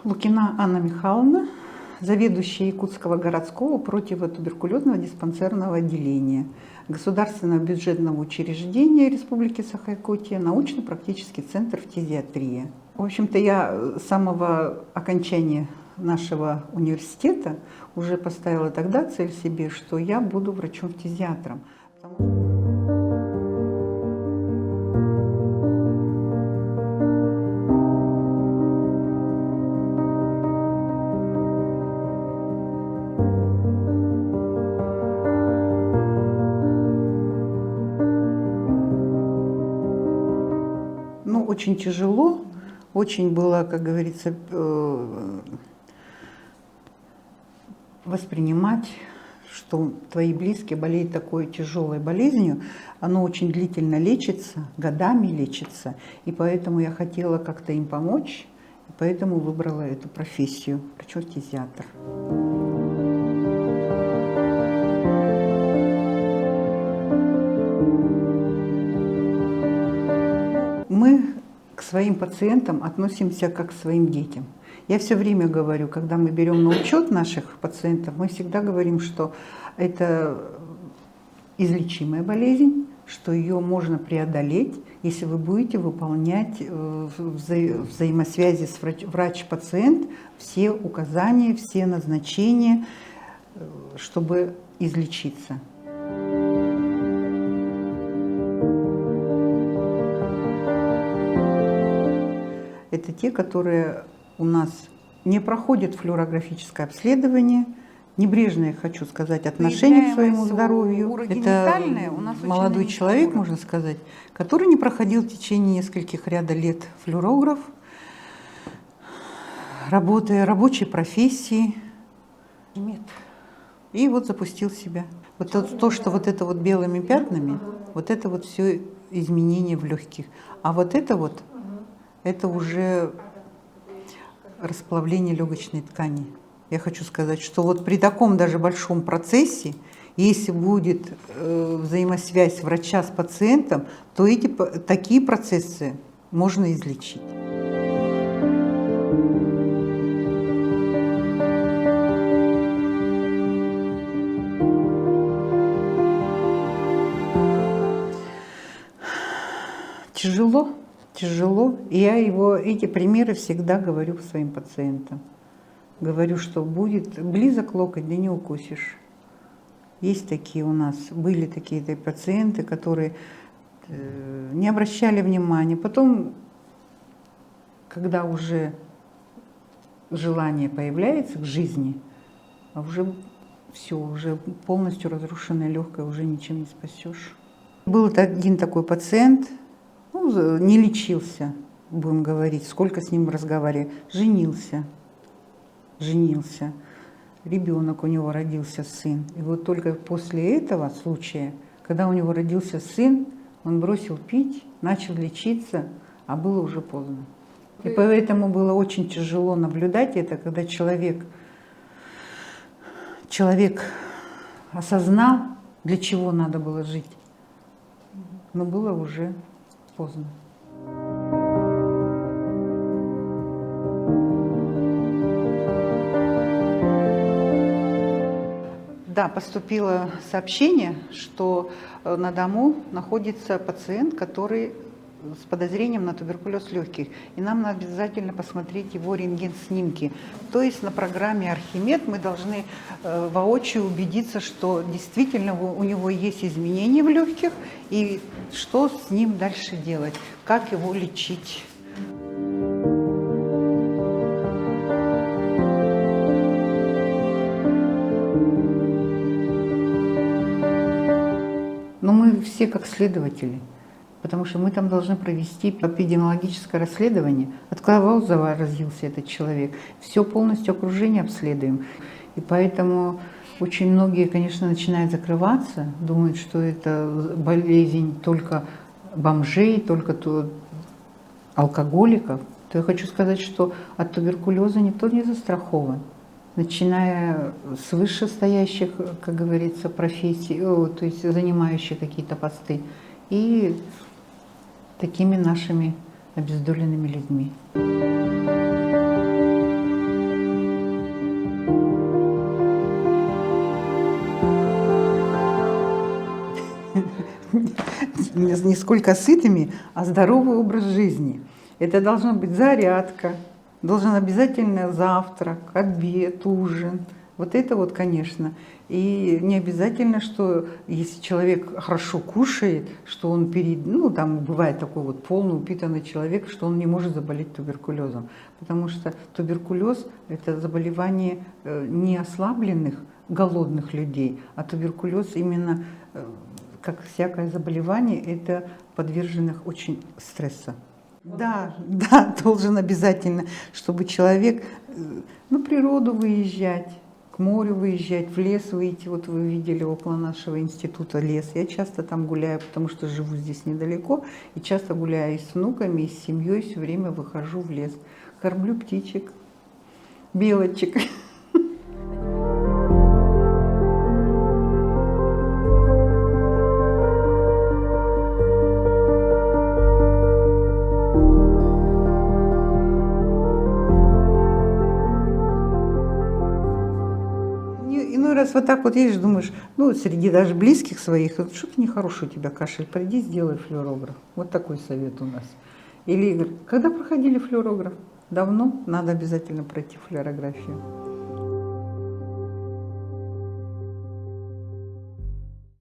Лукина Анна Михайловна, заведующая Якутского городского противотуберкулезного диспансерного отделения Государственного бюджетного учреждения Республики Саха-Якутия, научно-практический центр фтизиатрии. В общем-то, я с самого окончания нашего университета уже поставила тогда цель себе, что я буду врачом-фтизиатром. Очень тяжело, очень было, как говорится, воспринимать, что твои близкие болеют такой тяжелой болезнью. Оно очень длительно лечится, годами лечится, и поэтому я хотела как-то им помочь, и поэтому выбрала эту профессию – врач-фтизиатр. Мы к своим пациентам относимся как к своим детям. Я все время говорю, когда мы берем на учет наших пациентов, мы всегда говорим, что это излечимая болезнь, что ее можно преодолеть, если вы будете выполнять в взаимосвязи с врач-пациент все указания, все назначения, чтобы излечиться. Это те, которые у нас не проходят флюорографическое обследование, небрежное, хочу сказать, отношение к своему здоровью. Это молодой человек, можно сказать, который не проходил в течение нескольких ряда лет флюорограф, работая рабочей профессии. И вот запустил себя. Вот то, что вот это вот белыми пятнами, вот это вот все изменения в легких. А вот это уже расплавление легочной ткани. Я хочу сказать, что вот при таком даже большом процессе, если будет взаимосвязь врача с пациентом, то такие процессы можно излечить. Тяжело. И я эти примеры всегда говорю своим пациентам. Говорю, что будет близок локоть, да не укусишь. Есть такие у нас, были такие пациенты, которые не обращали внимания. Потом, когда уже желание появляется к жизни, а уже все, уже полностью разрушенное легкое, уже ничем не спасешь. Был один такой пациент, не лечился, будем говорить, сколько с ним разговаривали, женился, ребенок у него родился, сын. И вот только после этого случая, когда у него родился сын, он бросил пить, начал лечиться, а было уже поздно. И поэтому было очень тяжело наблюдать это, когда человек осознал, для чего надо было жить, но было уже поздно. Да, поступило сообщение, что на дому находится пациент, который с подозрением на туберкулез легких. И нам надо обязательно посмотреть его рентген-снимки. То есть на программе «Архимед» мы должны воочию убедиться, что действительно у него есть изменения в легких, и что с ним дальше делать, как его лечить. Но мы все как следователи. Потому что мы там должны провести эпидемиологическое расследование, от кого заразился этот человек. Все полностью окружение обследуем. И поэтому очень многие, конечно, начинают закрываться, думают, что это болезнь только бомжей, только алкоголиков. То я хочу сказать, что от туберкулеза никто не застрахован. Начиная с вышестоящих, как говорится, профессий, то есть занимающих какие-то посты, и такими нашими обездоленными людьми. не сколько сытыми, а здоровый образ жизни. Это должна быть зарядка, должен обязательно завтрак, обед, ужин. Вот это вот, конечно. И не обязательно, что если человек хорошо кушает, что он ну там бывает такой вот полный упитанный человек, что он не может заболеть туберкулезом. Потому что туберкулез – это заболевание не ослабленных, голодных людей, а туберкулез именно, как всякое заболевание, это подверженных очень стрессу. Да, да, должен обязательно, чтобы человек на природу выезжать, к морю выезжать, в лес выйти. Вот вы видели около нашего института лес. Я часто там гуляю, потому что живу здесь недалеко, и часто гуляю и с внуками, и с семьей, все время выхожу в лес. Кормлю птичек, белочек. Иной раз вот так вот едешь, думаешь, ну, среди даже близких своих, вот, что-то нехороший у тебя кашель, приди, сделай флюорограф. Вот такой совет у нас. Или, когда проходили флюорограф? Давно? Надо обязательно пройти флюорографию.